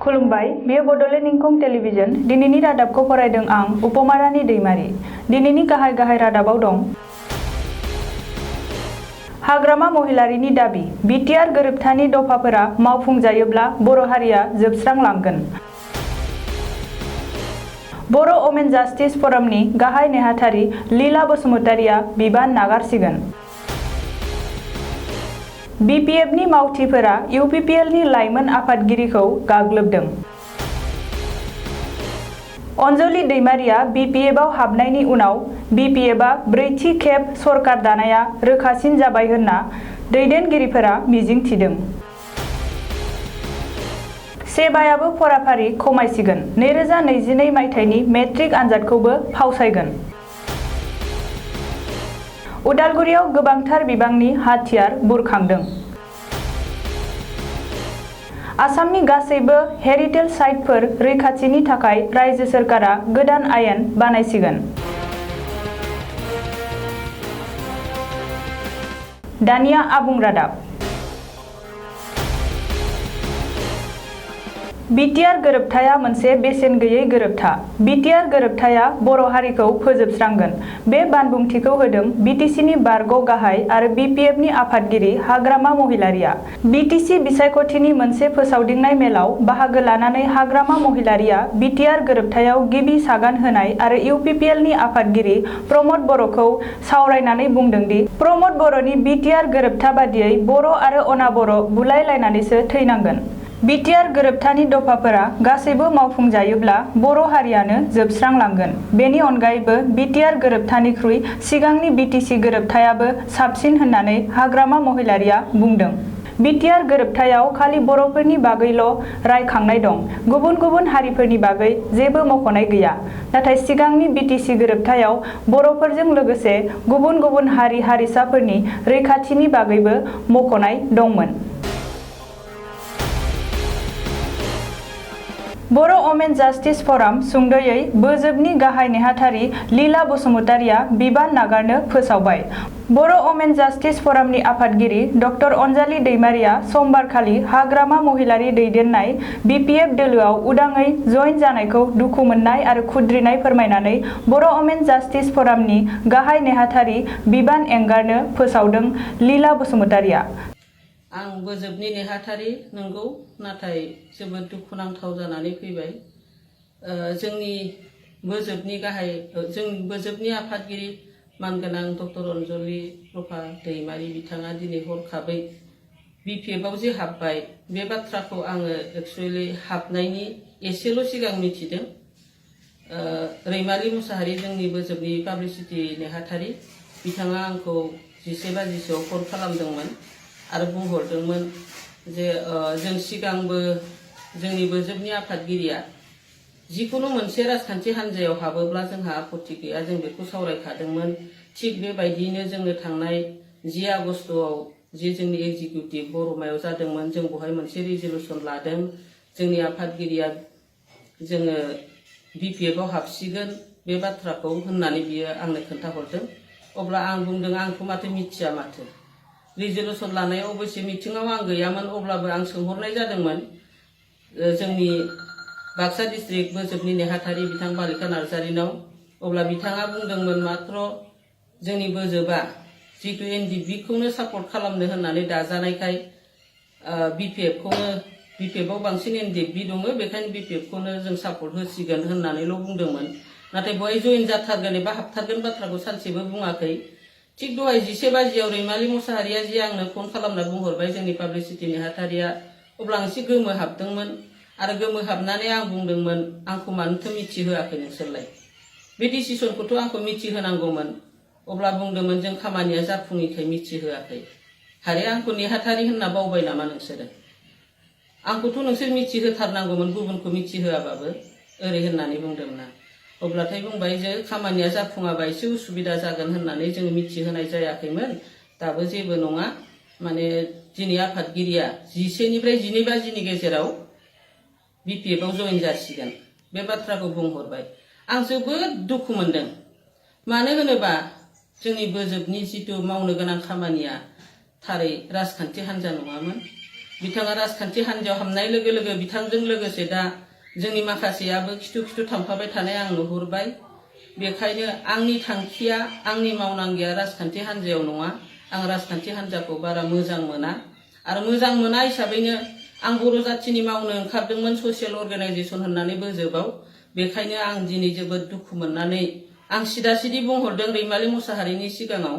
खुलुमबाय बे बड'लेण्ड इंखं टेलिभिजन दिनैनि रादाबखौ फरायदों आं उपमारानि दैमारि। दिनैनि गाहाय रादाबाव दं हाग्रामा महिलारिनि दाबि बिटिआर गोरोबथानि दफाफोरा मावफुंजायोब्ला बर' हारिया जोबस्रांलांगोन। बर' वमेन जास्टिस फरामनि गाहाय नेहाथारि लीला बसुमतारिया बिबान नागारसिगोन। बिपिएफनि मावथिफोरा इउपिपिएलनि लाइमोन आफादगिरिखौ गाग्लोबदों। अनजलि दैमारिया बिपिएफआव हाबनायनि उनाव बिपिएफआ ब्रैथि खेब सरकार दानाया रोखासिन जाबाय होनना दैदेनगिरिफोरा मिजिंथिदों। सेबायाबो फराफारि खमायसिगोन। 2022 मायथाइनि मेट्रिक आनजादखौबो फावसायगोन। उदालगुरियाव गोबांथार बिबांनि हाथियार बुरखांदों। आसामनि गासैबो हेरिटेज साइटफोर रैखाथिनि थाखाय रायजो सोरखारा गोदान आयेन बानायसिगोन। दानिया आबुं रादाब। बिटिआर गोरोबथाया मोनसे बेसेन गैयै गोरोबथा। बिटिआर गोरोबथाया बर' हारिखौ फोजोबस्रांगोन। बे बानबुंथिखौ होदों बिटिसिनि बारग' गाहाय आरो बिपिएफनि आफादगिरि हाग्रामा महिलारिया। बिटिसि बिसायख'थिनि मोनसे फोसावदिंनाय मेलाव बाहागो लानानै हाग्रामा महिलारिया बिटिआर गोरोबथायाव गिबि सागान होनाय आरो इउपिपिएलनि आफादगिरि प्रमद बर'खौ सावरायनानै बुंदों दि प्रमद बर'नि बिटिआर गोरोबथा बादियै बर' आरो अनाबर' बुलायलायनानैसो थैनांगोन। बिटिआर गोरोबथानि दफाफोरा गासैबो मावफुंजायोब्ला बर' हारियानो जोबस्रांलांगोन। बेनि अनगायैबो बिटिआर गोरोबथानिख्रुइ सिगांनि बिटिसि गोरोबथायाबो साबसिन होननानै हाग्रामा महिलारिया बुंदों। बिटिआर गोरोबथायाव खालि बर'फोरनि बागैल' रायखांनाय दं। गुबुन हारिफोरनि बागै जेबो मख'नाय गैया। नाथाय सिगांनि बिटिसि गोरोबथायाव बर'फोरजों लोगोसे गुबुन हारि हारिसाफोरनि रैखाथिनि बागैबो मख'नाय दंमोन। बर' वमेन जास्टिस फराम सुंद'यै बोजोबनि गाहाय नेहाथारि लीला बसुमतारिया बिबान नागारनो फोसावबाय। बर' वमेन जास्टिस फरामनि आफादगिरि ड अनजालि दैमारिया समबारखालि हाग्रामा महिलारि दैदेननाय बिपिएफ दोलोआव उदाङै जइन जानायखौ दुखु मोननाय आरो खुद्रिनाय फोरमायनानै बर' वमेन जास्टिस फरामनि गाहाय नेहाथारि बिबान एंगारनो फोसावदों लीला बसुमतारिया। आं बोजोबनि नेहाथारि नंगौ, नाथाय जोबोद दुखुनांथाव जानानै फैबाय। जोंनि बोजोबनि आफादगिरि मानगोनां ड अनजलि प्रभा दैमारि बिथाङा दिनै हरखाबै बिपिएफआव जे हाबबाय, बे बाथ्राखौ आङो एक्सुवेलि हाबनायनि एसेल' सिगां मिथिदों। रैमालि मुसाहारि जोंनि बोजोबनि पाब्लिसिटि नेहाथारि बिथाङा आंखौ 11 बाजिसोआव कल खालामदोंमोन आरो बुंहरदोंमोन जे जों सिगांबो जोंनि बोजोबनि आफादगिरिया जिखुनु मोनसे राजखान्थि हान्जायाव हाबोब्ला जोंहा आपत्ति गैया, जों बेखौ सावरायखादोंमोन। थिग बेबायदियैनो जोङो थांनाय 10 आगस्टआव जे जोंनि एग्जिकिउटिभ बरमायाव जादोंमोन, जों बेवहाय मोनसे रिजलिउसन लादों। जोंनि आफादगिरिया जोङो बिपिएफआव हाबसिगोन बे बाथ्राखौ होननानै बियो आंनो खोन्थाहरदों। अब्ला आं बुंदों आंथ' माथो मिथिया माथो। रिजलिउसन लानायाव अबयसे मिटिङाव आं गैयामोन, अब्लाबो आं सोंहरनाय जादोंमोन जोंनि बाक्सा डिस्ट्रिक्ट बोजोबनि नेहाथारि बिथां बालिका नार्जारिनाव। अब्ला बिथाङा बुंदोंमोन मात्र जोंनि बोजोबा जितु एनडिपिखौनो सापर्ट खालामनो होननानै दाजानायखाय बिपिएफआव बांसिन एनडिपि दङ, बेखायनो बिपिएफखौनो जों सापर्ट होसिगोन होननानैल' बुंदोंमोन। नाथाय बेवहाय जइन जाथारगोन एबा हाबथारगोन बाथ्राखौ सानसेबो बुङाखै। थिग दहाय 11 बाजियाव रैमालि मुसाहारिया जे आंनो फन खालामना बुंहरबाय जोंनि पाब्लिसिटि नेहाथारिया, अब्ला आं एसे गोमोहाबदोंमोन आरो गोमोहाबनानै आं बुंदोंमोन आंखौ मानोथो मिथिहोआखै नोंसोरलाय? बे डिसिसनखौथ' आंखौ मिथिहोनांगौमोन। अब्ला बुंदोंमोन जों खामानिया जाफुङैखाय मिथिहोआखै। हारे आंखौ नेहाथारि होनना बावबाय नामा नोंसोरो? आंखौथ' नोंसोर मिथिहोथारनांगौमोन, गुबुनखौ मिथिहोआबाबो, ओरै होननानै बुंदोंमोन आं। अब्लाथाय बुंबाय जे खामानिया जाफुङाबा एसे उसुबिदा जागोन होननानै जों मिथिहोनाय जायाखैमोन। दाबो जेबो नङा, माने दिनै आफादगिरिया 11 निफ्राय 12 बाजिनि गेजेराव बिपिएफआव जइन जासिगोन बे बाथ्राखौ बुंहरबाय। आं जोबोद दुखु मोनदों। मानो होनोबा जोंनि बोजोबनि जितु मावनो गोनां खामानिया थारै राजखान्थि हान्जा नङामोन। बिथाङा राजखान्थि हान्जायाव हाबनाय लोगो लोगो बिथांजों लोगोसे दा जोंनि माखासेयाबो खिथु खिथु थांफाबाय थानाय आं नुहुरबाय। बेखायनो आंनि थांखिया आंनि मावनांगिया राजखान्थि हान्जायाव नङा। आं राजखान्थि हान्जाखौ बारा मोजां मोना आरो मोजां मोना हिसाबैनो आं बर' जाथिनि मावनो ओंखारदोंमोन ससियेल अर्गानाइजेसन होननानै बोजोबाव। बेखायनो आं दिनै जोबोद दुखु मोननानै आं सिदा सिदि बुंहरदों रैमालि मुसाहारिनि सिगाङाव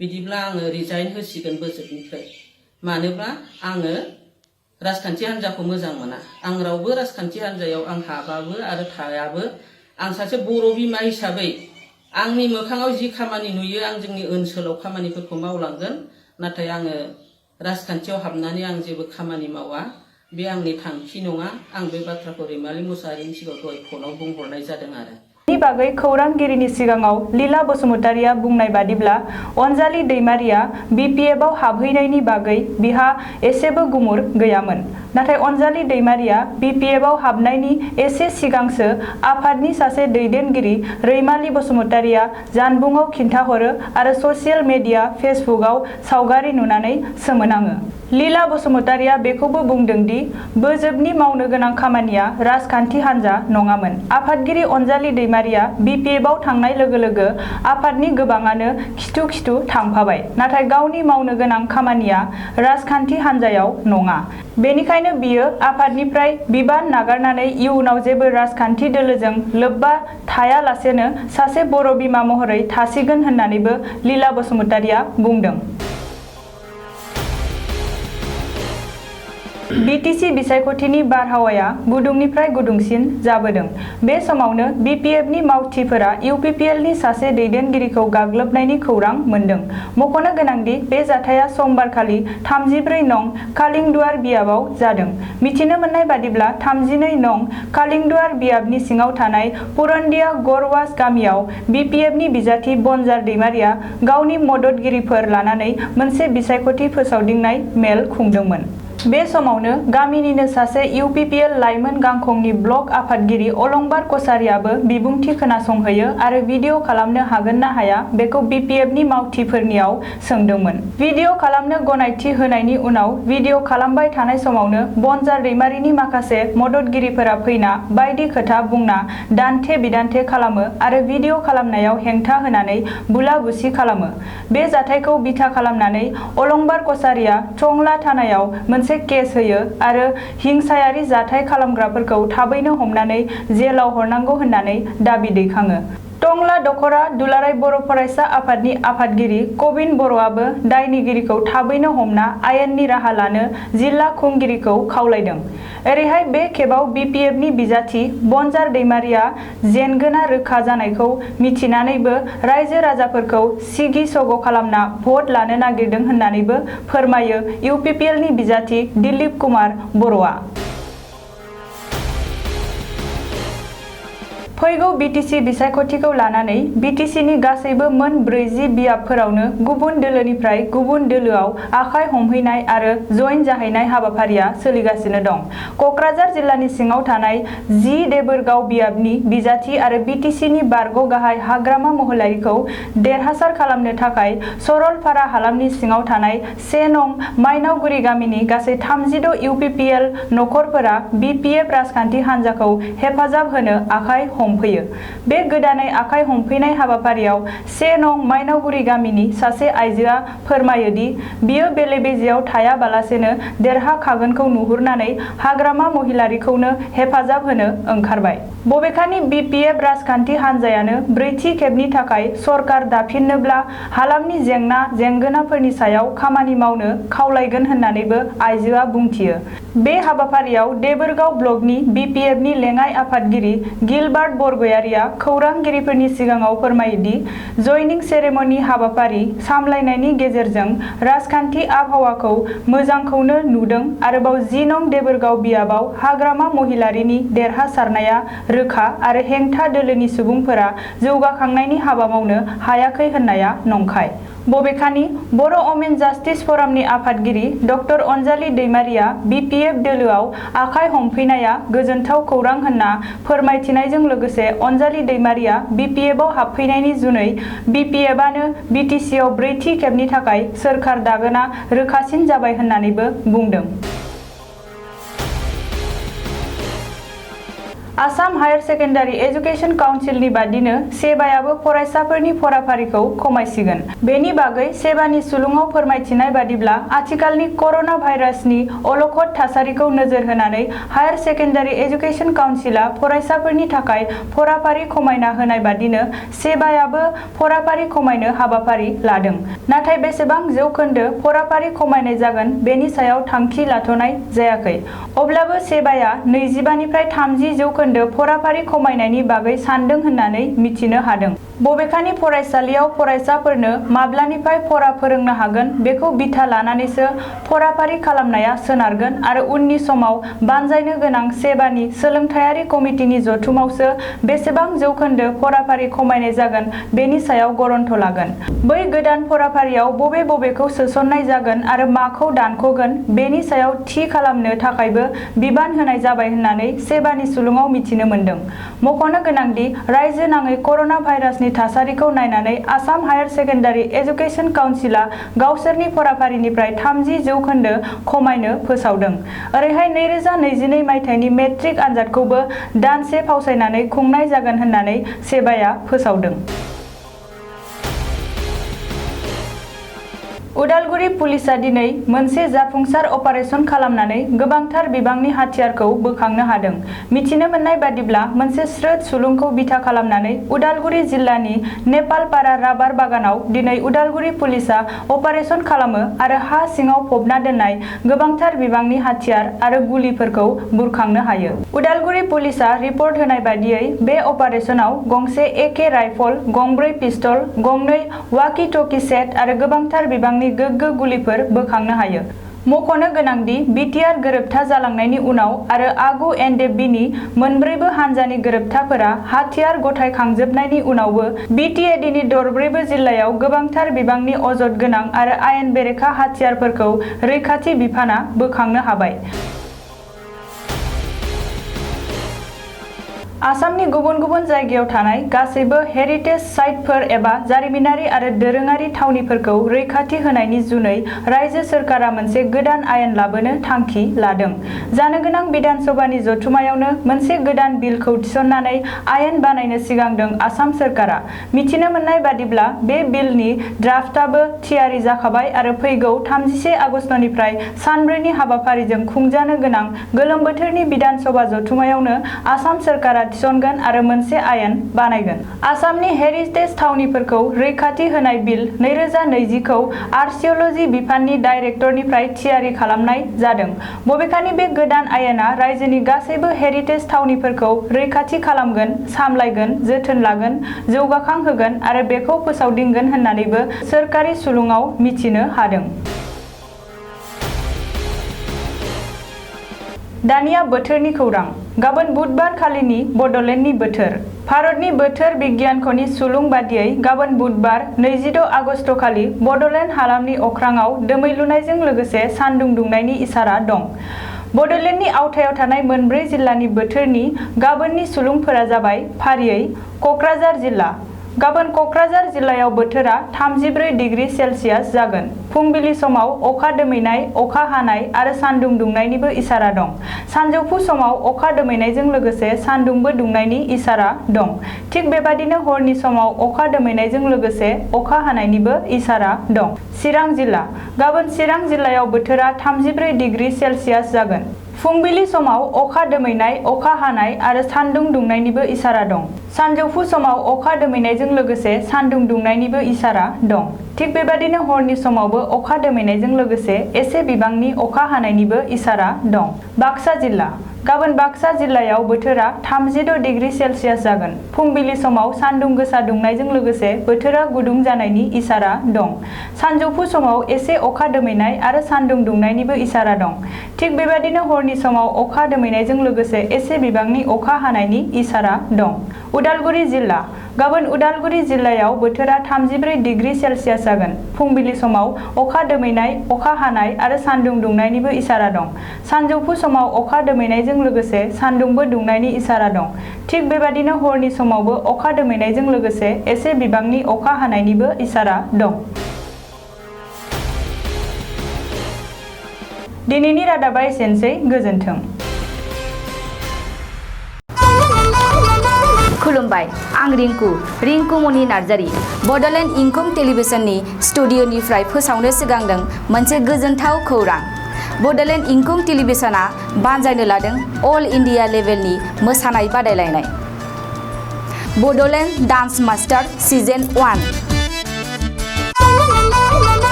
बिदिब्ला आङो रिजाइन होसिगोन बोजोबनिफ्राय। मानोबा आङो राजखान्थि हान्जाखौ मोजां मोना। आं रावबो राजखान्थि हान्जायाव आं हाबाबो आरो थायाबो। आं सासे बर' बिमा हिसाबै आंनि मोखाङाव जि खामानि नुयो आं जोंनि ओनसोलाव खामानिफोरखौ मावलांगोन। नाथाय आङो राजखान्थियाव हाबनानै आं जेबो खामानि मावा बे आंनि थांखि नङा। आं बे बाथ्राखौ रैमालि मुसाहारिनि सिगाङाव दहाय फनाव बुंहरनाय जादों आरो। नि बागै खौरांगिरिनि सिगाङाव लीला बसुमतारिया बुंनाय बादिब्ला अनजालि दैमारिया BPFआव हाबहैनायनि बागै बिहा एसेबो गुमुर गैयामोन। नाथाय अनजालि दैमारिया BPFआव हाबनायनि एसे सिगांसो आफादनि सासे दैदेनगिरि रैमालि बसुमतारिया जानबुङाव खिन्थाहरो आरो ससियेल मिडिया फेसबुकआव सावगारि नुनानै सोमोनाङो। लीला बसुमतारिया बेखौबो बुंदों दि बोजोबनि मावनो गोनां खामानिया राजखान्थि हान्जा नङामोन। आफादगिरि अनजालि दैमारिया BPFआव थांनाय लोगो लोगो आफादनि गोबाङानो खिथु खिथु थांफाबाय। नाथाय गावनि मावनो गोनां खामानिया राजखान्थि हान्जायाव नङा। बेनिखायनो बियो आफादनिफ्राय बिबान नागारनानै इयुनाव जेबो राजखान्थि दोलोजों लोब्बा थायालासेनो सासे बर' बिमा महरै थासिगोन होननानैबो लीला बसुमतारिया बुंदों। BTC बिसायख'थिनि बारहावाया गुदुंनिफ्राय गुदुंसिन जाबोदों। बे समावनो BPFनि मावथिफोरा UPPLनि सासे दैदेनगिरिखौ गाग्लोबनायनि खौरां मोन्दों। मख'नो गोनांदि बे जाथाया समबारखालि 34 नं कालिंदुवार बियाबाव जादों। मिथिनो मोननाय बादिब्ला 32 नं कालिंदुवार बियाबनि सिङाव थानाय पुरन्दिया गरवास गामियाव BPFनि बिजाथि बनजार दैमारिया गावनि मददगिरिफोर लानानै मोनसे बिसायख'थि फोसावदिंनाय मेल खुंदोंमोन। बे समावनो गामिनिनो सासे UPPL लाइमोन गांखंनि ब्लक आफादगिरि अलंबार कछारीयाबो बिबुंथि खोनासंहैयो आरो भिडिअ खालामनो हागोन ना हाया बेखौ BPFनि मावथिफोरनियाव सोंदोंमोन। भिडिअ खालामनो गनायथि होनायनि उनाव भिडिअ खालामबाय थानाय समावनो बनजार दैमारिनि माखासे मददगिरिफोरा फैना बायदि खोथा बुंना दान्थे बिदान्थे खालामो आरो भिडिअ खालामनायाव हेंथा होनानै बुला बुसि खालामो। बे जाथायखौ बिथा खालामनानै अलंबार कछारीया टंला थानायाव मोनसे केस होयो आरो हिंसायारि जाथाय खालामग्राफोरखौ थाबैनो हमनानै जेलाव हरनांगौ होननानै दाबि दैखाङो। टंला दखरा दुलाराय बर' फरायसा आफादनि आफादगिरि कबिन बर'आबो दायनिगिरिखौ थाबैनो हमना आयेननि राहा लानो जिल्ला खुंगिरिखौ खावलायदों। ओरैहाय बे खेबाव BPFनि बिजाथि बनजार दैमारिया जेनगोना रोखा जानायखौ मिथिनानैबो रायजो राजाफोरखौ सिगि सग' खालामना भट लानो नागिरदों होननानैबो फोरमायो UPPLनि बिजाथि दिलीप कुमार बर'आ। फैगौ BTC बिसायख'थिखौ लानानै BTCनि गासैबो मोन 40 बियाबफोरावनो गुबुन दोलोनिफ्राय गुबुन दोलोआव आखाइ हमहैनाय आरो जइन जाहैनाय हाबाफारिया सोलिगासिनो दं। क'क्राझार जिल्लानि सिङाव थानाय 10 देबोरगाव बियाबनि बिजाथि आरो BTCनि बारग' गाहाय हाग्रामा महिलारिखौ देरहासार खालामनो थाखाय सरलपारा हालामनि सिङाव थानाय 1 नं माइनावगुरि गामिनि गासै 36 UPPL नखरफोरा BPF राजखान्थि हान्जाखौ हेफाजाब होनो आखाइ हमफैयो। बे गोदानै आखाइ हमफैनाय हाबाफारियाव 1 नं माइनावगुरि गामिनि सासे आइजोआ फोरमायो दि बियो बेले बेजेआव थायाबालासेनो देरहाखागोनखौ नुहुरनानै हाग्रामा महिलारिखौनो हेफाजाब होनो ओंखारबाय। बबेखानि BPF राजखान्थि हान्जायानो ब्रैथि खेबनि थाखाय सरकार दाफिननोब्ला हालामनि जेंना जेंगोनाफोरनि सायाव खामानि मावनो खावलायगोन होननानैबो आइजोआ बुंथियो। बे हाबाफारियाव देबोरगाव ब्लकनि BPFनि लेङाइ आफादगिरि गिलबार्ट बरगयारिया खौरांगिरिफोरनि सिगाङाव फोरमायोदि जयनिं सेरेमनि हाबाफारि सामलायनायनि गेजेरजों राजखान्थि आबहावाखौ मोजांखौनो नुदों। आरोबाव 10 नं देबोरगाव बियाबाव हाग्रामा महिलारिनि देरहासारनाया रोखा आरो हेंथा दोलोनि सुबुंफोरा जौगाखांनायनि हाबा मावनो हायाखै होननाया नंखाय। बबेखानि बर' अमेन जास्टिस फरामनि आफादगिरि डक्टर अनजालि दैमारिया BPF दोलोआव आखाइ हमफैनाया गोजोनथाव खौरां होनना फोरमायथिनायजों लोगोसे अनजालि दैमारिया BPFआव हाबफैनायनि जुनै BPFआनो BTCआव ब्रैथि खेबनि थाखाय सोरखार दागोना रोखासिन जाबाय होननानैबो बुंदों। आसाम हायर सेकेन्डारि एजुकेशन काउन्सिलनि बादिनो सेबायाबो फरायसाफोरनि फराफारिखौ खमायसिगोन। बेनि बागै सेबानि सुलुङाव फोरमायथिनाय बादिब्ला आथिखालनि कर'ना भाइरासनि अलखद थासारिखौ नोजोर होनानै हायर सेकेन्डारि एजुकेशन काउन्सिला फरायसाफोरनि थाखाय फराफारि खमायना होनाय बादिनो सेबायाबो फराफारि खमायनो हाबाफारि लादों। नाथाय बेसेबां जौखोन्दो फराफारि खमायनाय जागोन बेनि सायाव थांखि लाथ'नाय जायाखै। अब्लाबो सेबाया 25 निफ्राय 30 जौखोन्दो फराफारि खमायनायनि बागै सानदों होननानै मिथिनो हादों। बबेखानि फरायसालियाव फरायसाफोरनो माब्लानिफ्राय फरा फोरोंनो हागोन बेखौ बिथा लानानैसो फराफारि खालामनाया सोनारगोन आरो उननि समाव बानजायनो गोनां सेबानि सोलोंथायारि कमिटिनि जथुमावसो बेसेबां जौखोन्दो फराफारि खमायनाय जागोन बेनि सायाव गरन्थ लागोन। बै गोदान फराफारियाव बबे बबेखौ सोसननाय जागोन आरो माखौ दानख'गोन बेनि सायाव थि खालामनो थाखायबो बिबान होनाय जाबाय होननानै सेबानि सुलुङाव मिथिनो मोन्दों। मख'नो गोनांदि रायजो नाङै कर'ना भाइरासनि थासारिखौ नायनानै आसाम हायर सेकेन्डारि एजुकेशन काउन्सिला गावसोरनि फराफारिनिफ्राय 30 जौखोन्दो खमायनो फोसावदों। ओरैहाय 2022 मायथाइनि मेट्रिक आनजादखौबो दानसे फावसायनानै खुंनाय जागोन होननानै सेबाया फोसावदों। उदालगुरि पुलिसआ दिनै मोनसे जाफुंसार अपारेशन खालामनानै गोबांथार बिबांनि हाथियारखौ बोखांनो हादों। मिथिनो मोननाय बादिब्ला मोनसे स्रोद सुलुंखौ बिथा खालामनानै उदालगुरि जिल्लानि नेपालपारा राबार बागानाव दिनै उदालगुरि पुलिसआ अपारेशन खालामो आरो हा सिङाव फबना दोननाय गोबांथार बिबांनि हाथियार आरो गुलिफोरखौ बुरखांनो हायो। उदालगुरि पुलिसआ रिपर्ट होनाय बादियै बे अपारेशनाव गंसे एके राइफल, गंब्रै पिस्तल, गंनै वाकी टकी सेट आरो गोबांथार बिबांनि गोग्गो गुलिफोर बोखांनो हायो। मख'नो गोनांदि बिटिआर गोरोबथा जालांनायनि उनाव आरो आगु एनडेबबिनि मोनब्रैबो हान्जानि गोरोबथाफोरा हाथियार गथायखांजोबनायनि उनावबो बिटिएडिनि दरब्रैबो जिल्लायाव गोबांथार बिबांनि अजद गोनां आरो आयेन बेरेखा हाथियारफोरखौ रैखाथि बिफाना बोखांनो हाबाय। आसामनि गुबुन गुबुन जायगायाव थानाय गासैबो हेरिटेज साइटफोर एबा जारिमिनारि आरो दोरोङारि थावनिफोरखौ रैखाथि होनायनि जुनै रायजो सोरखारा मोनसे गोदान आयेन लाबोनो थांखि लादों। जानो गोनां बिधान सभानि जथुमायावनो मोनसे गोदान बिलखौ थिसननानै आयेन बानायनो सिगांदों आसाम सोरखारा। मिथिनो मोननाय बादिब्ला बे बिलनि ड्राफ्टआबो थियारि जाखाबाय आरो फैगौ 31 आगस्तनिफ्राय सानब्रैनि हाबाफारिजों खुंजानो गोनां गोलोम बोथोरनि बिधान सभा जथुमायावनो आसाम सोरखारा थिसनगोन आरो मोनसे आयेन बानायगोन। आसामनि हेरिटेज थावनिफोरखौ रैखाथि होनाय बिल 2020 खौ आर्किअल'जि बिफाननि डाइरेक्टरनिफ्राय थियारि खालामनाय जादों। बबेखानि बे गोदान आयेना रायजोनि गासैबो हेरिटेज थावनिफोरखौ रैखाथि खालामगोन, सामलायगोन, जोथोन लागोन, जौगाखांहोगोन आरो बेखौ फोसावदिंगोन होननानैबो सोरखारि सुलुङाव मिथिनो हादों। दानिया बोथोरनि खौरां। गाबोन बुधबार खालिनि बड'लेण्डनि बोथोर। भारतनि बोथोर बिगियानख'नि सुलुं बादियै गाबोन बुधबार 26 आगस्ट खालि बड'लेण्ड हालामनि अख्राङाव दोमैलुनायजों लोगोसे सानदुं दुंनायनि इसारा दं। बड'लेण्डनि आवथायाव थानाय मोनब्रै जिल्लानि बोथोरनि गाबोननि सुलुंफोरा जाबाय फारियै क'क्राझार जिल्ला। गाबोन क'क्राझार जिल्लायाव बोथोरा 34 डिग्री सेल्सियास जागोन। फुंबिलि समाव अखा दोमैनाय, अखा हानाय आरो सानदुं दुंनायनिबो इसारा दं। सानजौफु समाव अखा दोमैनायजों लोगोसे सानदुंबो दुंनायनि इसारा दं। थिग बेबादिनो हरनि समाव अखा दोमैनायजों लोगोसे अखा हानायनिबो इसारा दं। चिरां जिल्ला। गाबोन चिरां जिल्लायाव बोथोरा 34 डिग्री सेल्सियास जागोन। फुंबिलि समाव अखा दोमैनाय, अखा हानाय आरो सानदुं दुंनायनिबो इसारा दं। सानजौफु समाव अखा दोमैनायजों लोगोसे सानदुं दुंनायनिबो इसारा दं। थिग बेबादिनो हरनि समावबो अखा दोमैनायजों लोगोसे एसे बिबांनि अखा हानायनिबो इसारा दं। बाक्सा जिल्ला। गाबोन बाक्सा जिल्लायाव बोथोरा 36 डिग्री सेल्सियास जागोन। फुंबिलि समाव सानदुं गोसा दुंनायजों लोगोसे बोथोरा गुदुं जानायनि इसारा दं। सानजौफु समाव एसे अखा दोमैनाय आरो सानदुं दुंनायनिबो इसारा दं। थिग बेबादिनो हरनि समाव अखा दोमैनायजों लोगोसे एसे बिबांनि अखा हानायनि इसारा दं। उदालगुरि जिल्ला। गाबोन उदालगुरि जिल्लायाव बोथोरा 34 डिग्री सेल्सियास जागोन। फुंबिलि समाव अखा दोमैनाय, अखा हानाय आरो सानदुं दुंनायनिबो इसारा दं। सानजौफु समाव अखा दोमैनायजों लोगोसे सानदुंबो दुंनायनि इसारा दं। थिग बेबादिनो हरनि समावबो अखा दोमैनायजों लोगोसे एसे बिबांनि अखा हानायनिबो इसारा दं। दिनैनि रादाबा एसेनोसै। गोजोन्थों। खुलुमबाय आं रिंकुमनि नार्जारी बड'लेण्ड इंखं टेलिभिजननि स्टुडिअ'निफ्राय फोसावनो सिगांदों मोनसे गोजोनथाव खौरां। बड'लेण्ड इंखं टेलिभिजना बानजायनो लादों अल इन्डिया लेभेलनि मोसानाय बादायलायनाय बड'लेण्ड डान्स मास्टार सिजन 1।